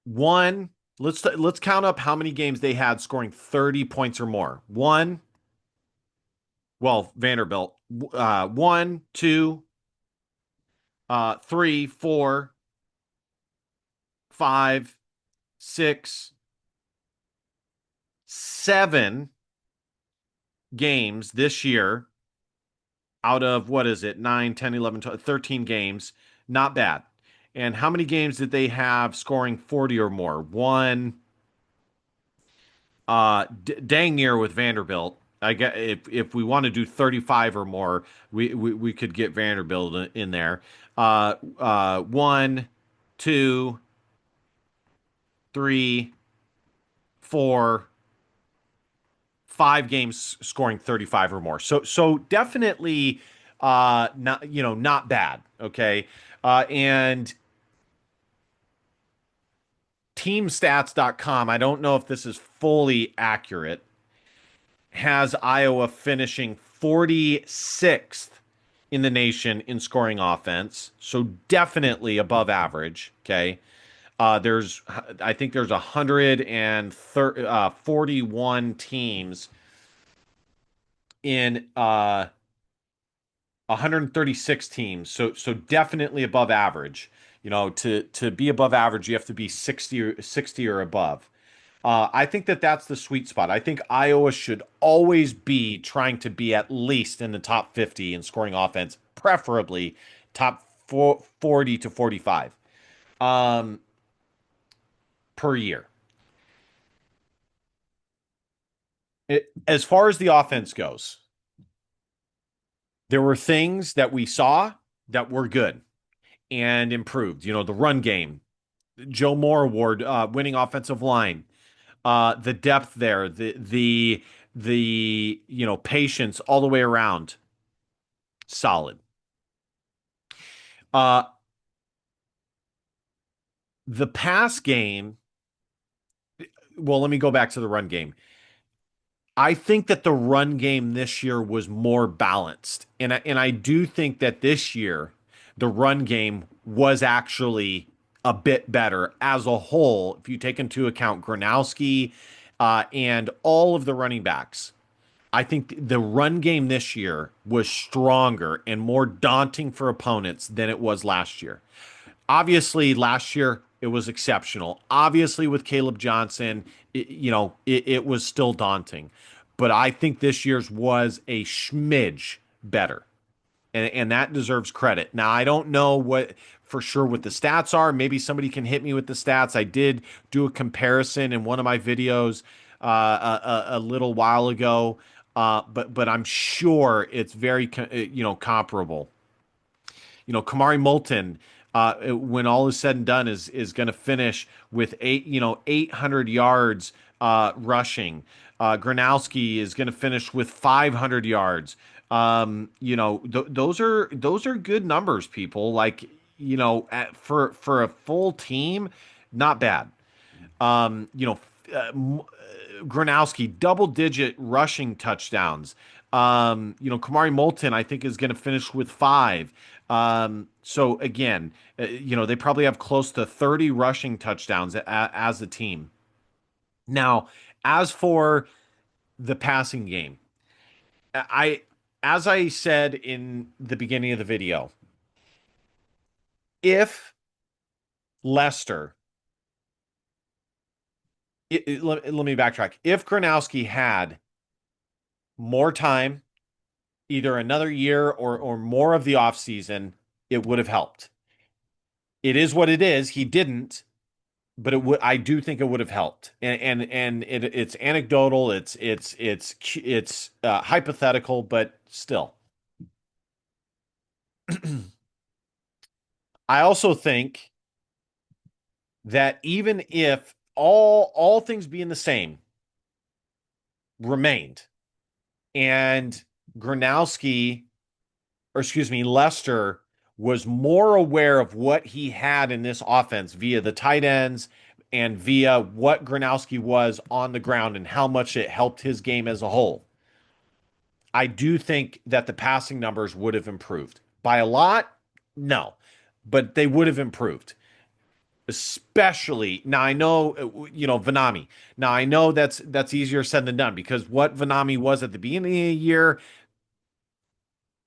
One, let's count up how many games they had scoring 30 points or more. One, well, Vanderbilt. One, two, three, four, five, six, 7 games this year out of what is it? 9, 10, 11, 12, 13 games. Not bad. And how many games did they have scoring 40 or more? One, dang near with Vanderbilt. I get if we want to do 35 or more, we could get Vanderbilt in there. One, two, three, 4, 5 games scoring 35 or more. So definitely not bad. Okay. And teamstats.com, I don't know if this is fully accurate, has Iowa finishing 46th in the nation in scoring offense. So definitely above average. Okay. I think there's 141 teams in 136 teams. So definitely above average. To be above average, you have to be 60 or above. I think that's the sweet spot. I think Iowa should always be trying to be at least in the top 50 in scoring offense, preferably top 40 to 45 um, per year. As far as the offense goes, There were things that we saw that were good and improved. The run game, Joe Moore Award, winning offensive line, the depth there, the patience all the way around, solid. Uh, the pass game. Well, let me go back to the run game. I think that the run game this year was more balanced, and I do think that this year the run game was actually a bit better as a whole. If you take into account Gronowski and all of the running backs, I think the run game this year was stronger and more daunting for opponents than it was last year. Obviously, last year it was exceptional. Obviously, with Caleb Johnson, it was still daunting. But I think this year's was a smidge better. And that deserves credit. Now, I don't know what for sure what the stats are. Maybe somebody can hit me with the stats. I did do a comparison in one of my videos a little while ago, but I'm sure it's very comparable. Kamari Moulton, when all is said and done, is going to finish with 800 yards rushing. Gronowski is going to finish with 500 yards. Those are good numbers, people. Like, for a full team, not bad. Um, you know, uh, Gronowski, double digit rushing touchdowns. Kamari Moulton, I think, is going to finish with five. So again, they probably have close to 30 rushing touchdowns as a team. Now, as for the passing game, I, as I said in the beginning of the video, if Leicester, let me backtrack. If Gronowski had more time, either another year or more of the offseason, it would have helped. It is what it is. He didn't, but it would. I do think it would have helped. It's anecdotal. It's hypothetical, but still. I also think that even if all things being the same remained, and Gronowski, or excuse me, Lester was more aware of what he had in this offense via the tight ends and via what Gronowski was on the ground and how much it helped his game as a whole. I do think that the passing numbers would have improved. By a lot, no, but they would have improved. Especially now, I know Vanami. Now I know that's easier said than done because what Vanami was at the beginning of the year,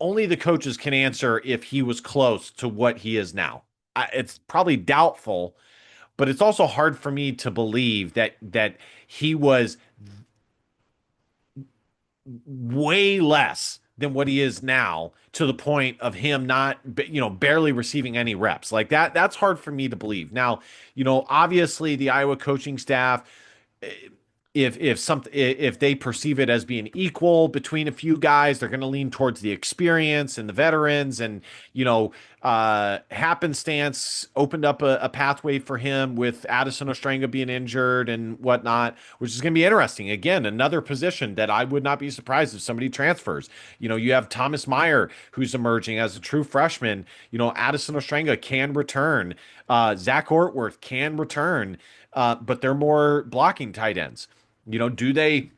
only the coaches can answer if he was close to what he is now. It's probably doubtful, but it's also hard for me to believe that he was way less than what he is now to the point of him not barely receiving any reps. Like that's hard for me to believe. Now, obviously the Iowa coaching staff, if they perceive it as being equal between a few guys, they're going to lean towards the experience and the veterans, and happenstance opened up a pathway for him with Addison Ostrenga being injured and whatnot, which is going to be interesting. Again, another position that I would not be surprised if somebody transfers. You have Thomas Meyer who's emerging as a true freshman. Addison Ostrenga can return. Zach Ortworth can return, but they're more blocking tight ends. Do they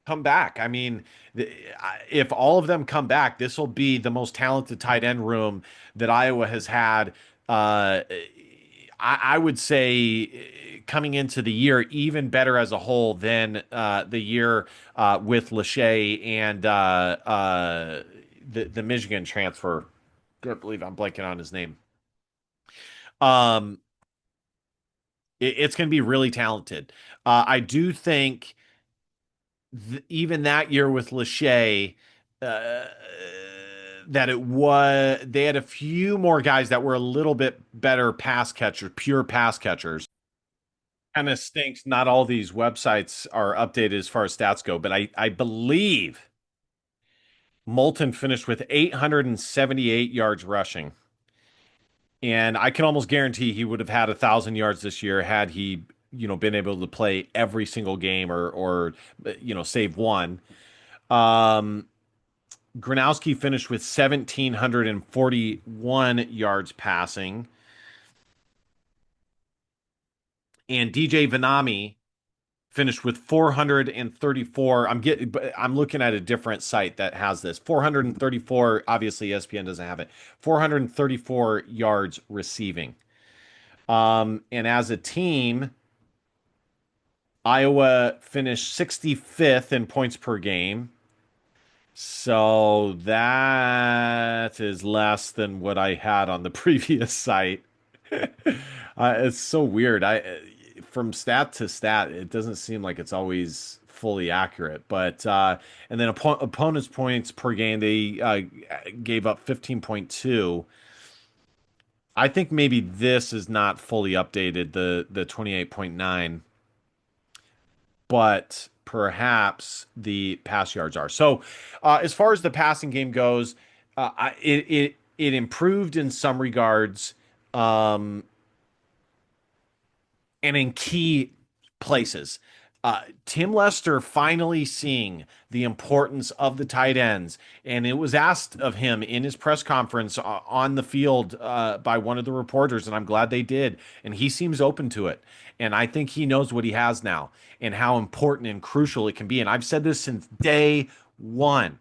come back? I mean, if all of them come back, this will be the most talented tight end room that Iowa has had. I would say coming into the year even better as a whole than the year with Lachey and the Michigan transfer. Can't believe I'm blanking on his name. Um, it's going to be really talented. I do think even that year with Lachey, uh, that they had a few more guys that were a little bit better pass catchers, pure pass catchers. Kind of stinks. Not all these websites are updated as far as stats go, but I believe Moulton finished with 878 yards rushing. And I can almost guarantee he would have had 1,000 yards this year had he, been able to play every single game or save one. Um, Gronowski finished with 1,741 yards passing. And DJ Vanami finished with 434. I'm looking at a different site that has this. 434, obviously ESPN doesn't have it. 434 yards receiving. And as a team, Iowa finished 65th in points per game. So that is less than what I had on the previous site. It's so weird. From stat to stat, it doesn't seem like it's always fully accurate. But and then opponents' points per game, they gave up 15.2. I think maybe this is not fully updated, the 28.9, but perhaps the pass yards are. So as far as the passing game goes, it improved in some regards. And in key places. Tim Lester finally seeing the importance of the tight ends. And it was asked of him in his press conference on the field by one of the reporters, and I'm glad they did. And he seems open to it. And I think he knows what he has now and how important and crucial it can be. And I've said this since day one.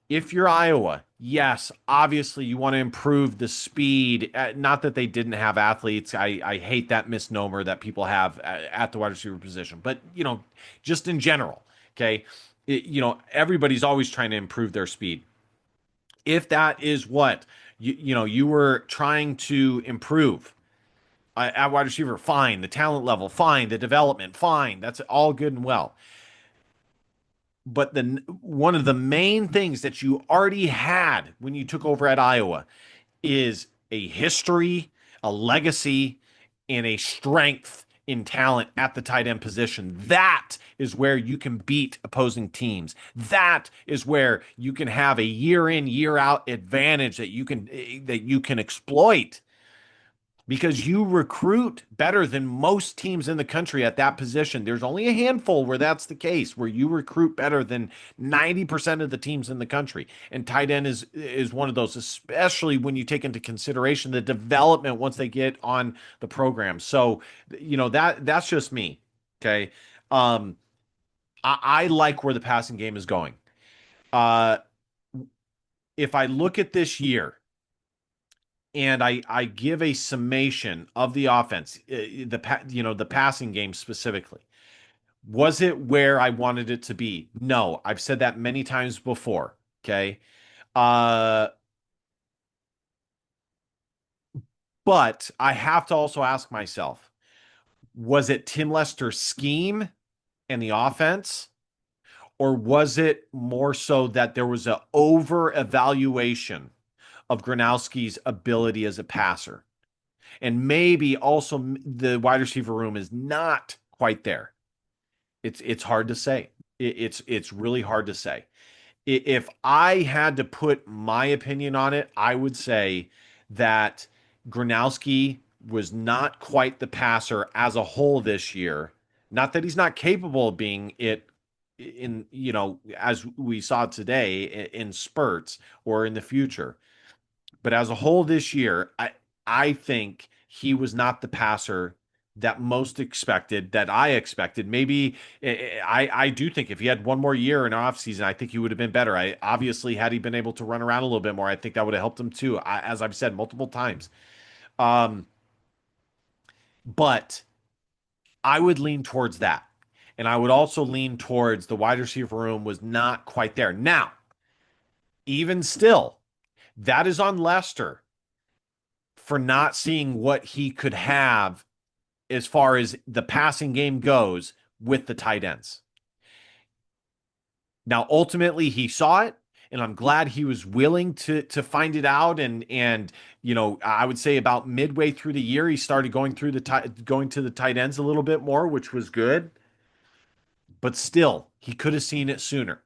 If you're Iowa, yes, obviously you want to improve the speed. Not that they didn't have athletes. I hate that misnomer that people have at the wide receiver position, but just in general, okay, everybody's always trying to improve their speed. If that is what you were trying to improve at wide receiver, fine. The talent level, fine. The development, fine. That's all good and well. But one of the main things that you already had when you took over at Iowa is a history, a legacy, and a strength in talent at the tight end position. That is where you can beat opposing teams. That is where you can have a year in, year out advantage that you can exploit because you recruit better than most teams in the country at that position. There's only a handful where that's the case, where you recruit better than 90% of the teams in the country. And tight end is one of those, especially when you take into consideration the development once they get on the program. So, that's just me. Okay. I like where the passing game is going. Uh, if I look at this year, and I give a summation of the offense, the passing game specifically. Was it where I wanted it to be? No, I've said that many times before. Okay, uh, but I have to also ask myself: was it Tim Lester's scheme and the offense, or was it more so that there was an over evaluation of Gronowski's ability as a passer? And maybe also the wide receiver room is not quite there. It's hard to say. It's really hard to say. If I had to put my opinion on it, I would say that Gronowski was not quite the passer as a whole this year. Not that he's not capable of being it in, as we saw today in spurts or in the future. But as a whole this year, I think he was not the passer that most expected, that I expected. Maybe I do think if he had one more year in offseason, I think he would have been better. I obviously had he been able to run around a little bit more, I think that would have helped him too, as I've said multiple times. Um, but I would lean towards that. And I would also lean towards the wide receiver room was not quite there. Now, even still, that is on Lester for not seeing what he could have as far as the passing game goes with the tight ends. Now, ultimately, he saw it, and I'm glad he was willing to find it out. And I would say about midway through the year, he started going to the tight ends a little bit more, which was good. But still, he could have seen it sooner.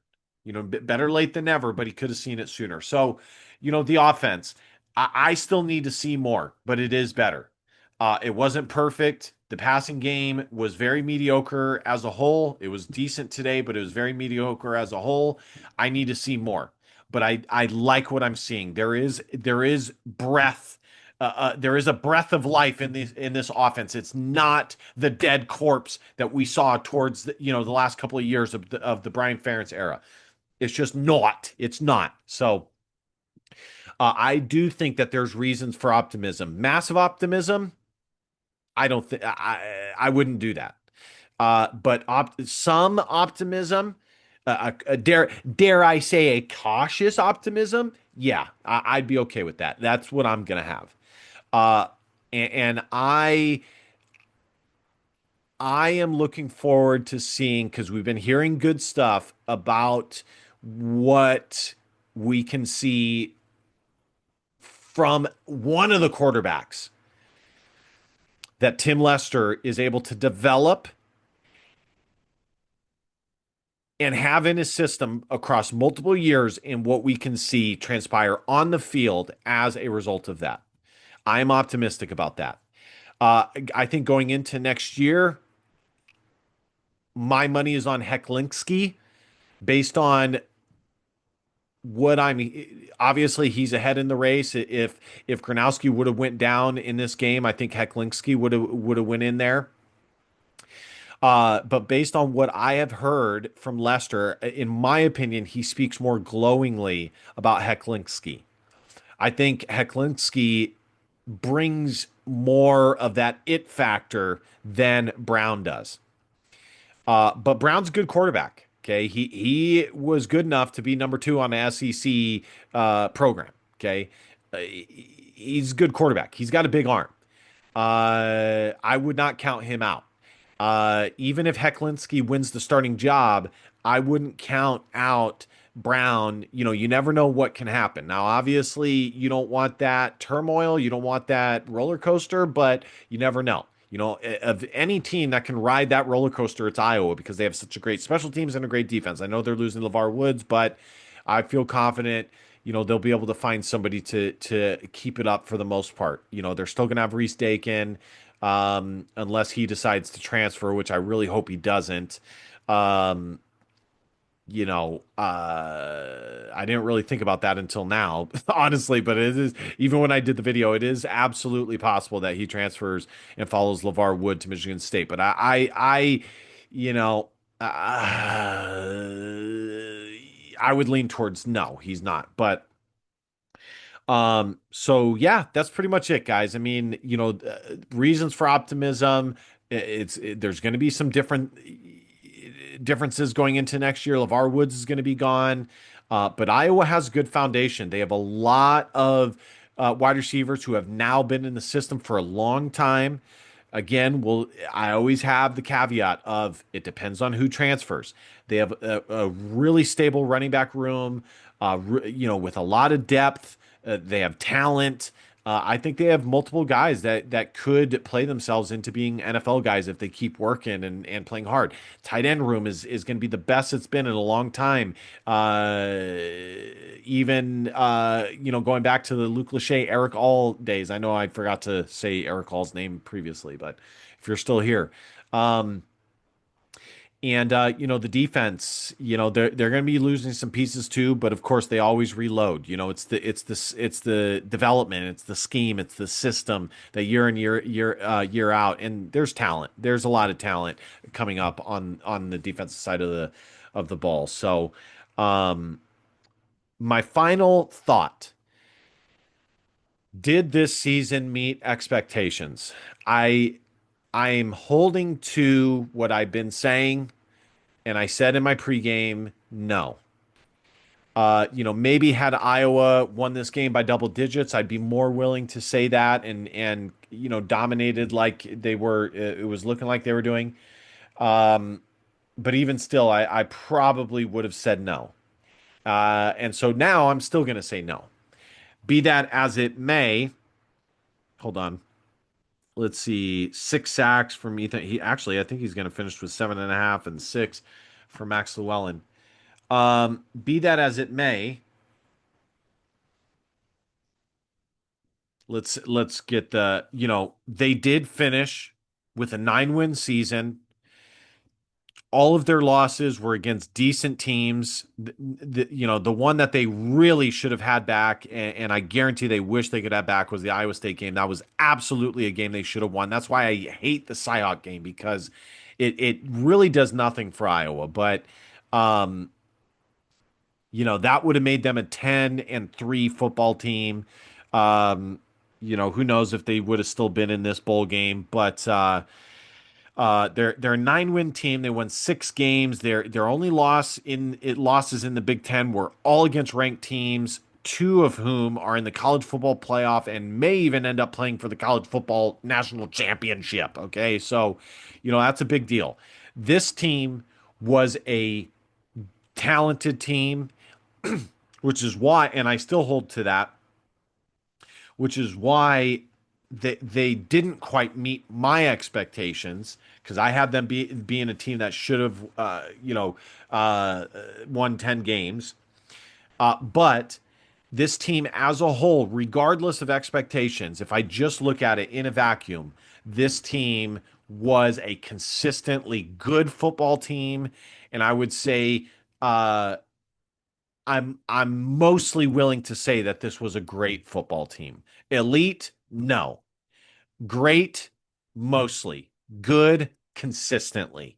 Better late than never, but he could have seen it sooner. So, the offense, I still need to see more, but it is better. It wasn't perfect. The passing game was very mediocre as a whole. It was decent today, but it was very mediocre as a whole. I need to see more, but I like what I'm seeing. There is breath. There is a breath of life in this offense. It's not the dead corpse that we saw towards the last couple of years of the Brian Ferentz era. It's just not. It's not. So I do think that there's reasons for optimism. Massive optimism. I don't think I wouldn't do that. But some optimism, dare I say a cautious optimism? Yeah, I'd be okay with that. That's what I'm gonna have. Uh, and I am looking forward to seeing because we've been hearing good stuff about what we can see from one of the quarterbacks that Tim Lester is able to develop and have in his system across multiple years and what we can see transpire on the field as a result of that. I am optimistic about that. I think going into next year, my money is on Hecklinski based on what I'm obviously he's ahead in the race. If Gronowski would have went down in this game, I think Hecklinski would have went in there. But based on what I have heard from Lester, in my opinion, he speaks more glowingly about Hecklinski. I think Hecklinski brings more of that it factor than Brown does. But Brown's a good quarterback. Okay, he was good enough to be number two on the SEC program. Okay, he's a good quarterback. He's got a big arm. I would not count him out. Even if Hecklinski wins the starting job, I wouldn't count out Brown. You never know what can happen. Now, obviously, you don't want that turmoil, you don't want that roller coaster, but you never know. Of any team that can ride that roller coaster, it's Iowa because they have such a great special teams and a great defense. I know they're losing LeVar Woods, but I feel confident. They'll be able to find somebody to keep it up for the most part. They're still gonna have Reese Dakin, unless he decides to transfer, which I really hope he doesn't. Um, I didn't really think about that until now, honestly, but it is, even when I did the video, it is absolutely possible that he transfers and follows LeVar Wood to Michigan State. But you know, I would lean towards no, he's not. But so yeah, that's pretty much it, guys. I mean, reasons for optimism. There's going to be some differences going into next year. LeVar Woods is going to be gone, but Iowa has a good foundation. They have a lot of wide receivers who have now been in the system for a long time. Again, I always have the caveat of it depends on who transfers. They have a really stable running back room, with a lot of depth. They have talent. I think they have multiple guys that could play themselves into being NFL guys if they keep working and playing hard. Tight end room is going to be the best it's been in a long time. Even going back to the Luke Lachey, Eric All days. I know I forgot to say Eric All's name previously, but if you're still here. And the defense, they're going to be losing some pieces too, but of course they always reload. It's the development, it's the scheme, it's the system that year in year out. And there's talent. There's a lot of talent coming up on the defensive side of the ball. So, my final thought: did this season meet expectations? I I'm holding to what I've been saying, and I said in my pregame, no. Maybe had Iowa won this game by double digits, I'd be more willing to say that and dominated like they were. It was looking like they were doing. Um, but even still, I probably would have said no. And so now I'm still going to say no. Be that as it may. Hold on. Let's see. 6 sacks from Ethan. I think he's going to finish with 7.5 and 6 for Max Llewellyn. Be that as it may, let's get they did finish with a 9-win season. All of their losses were against decent teams. The one that they really should have had back, and I guarantee they wish they could have back, was the Iowa State game. That was absolutely a game they should have won. That's why I hate the Cyhawk game, because it really does nothing for Iowa. But um, that would have made them a 10-3 football team. Um, who knows if they would have still been in this bowl game, but they're a 9-win team. They won 6 games. Their only losses in the Big Ten were all against ranked teams, two of whom are in the college football playoff and may even end up playing for the college football national championship. Okay, so that's a big deal. This team was a talented team, which is why, and I still hold to that, which is why they didn't quite meet my expectations, because I had them being a team that should have won 10 games. But this team as a whole, regardless of expectations, if I just look at it in a vacuum, this team was a consistently good football team. And I would say I'm mostly willing to say that this was a great football team. Elite, no. Great, mostly. Good, consistently.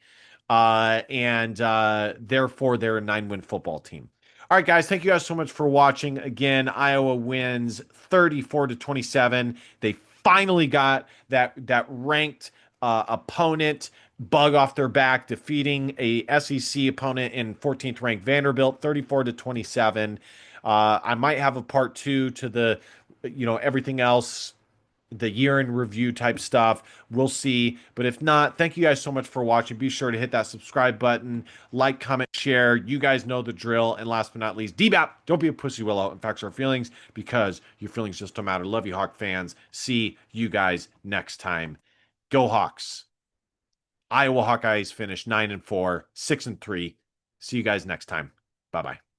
And therefore, they're a 9-win football team. All right, guys, thank you guys so much for watching. Again, Iowa wins 34-27. They finally got that ranked opponent bug off their back, defeating a SEC opponent in 14th ranked Vanderbilt, 34-27. I might have a part two to the, everything else, the year in review type stuff. We'll see. But if not, thank you guys so much for watching. Be sure to hit that subscribe button, like, comment, share. You guys know the drill. And last but not least, DBAP, don't be a pussy willow. In fact, our feelings, because your feelings just don't matter. Love you, Hawk fans. See you guys next time. Go Hawks. Iowa Hawkeyes finished 9-4, 6-3. See you guys next time. Bye bye.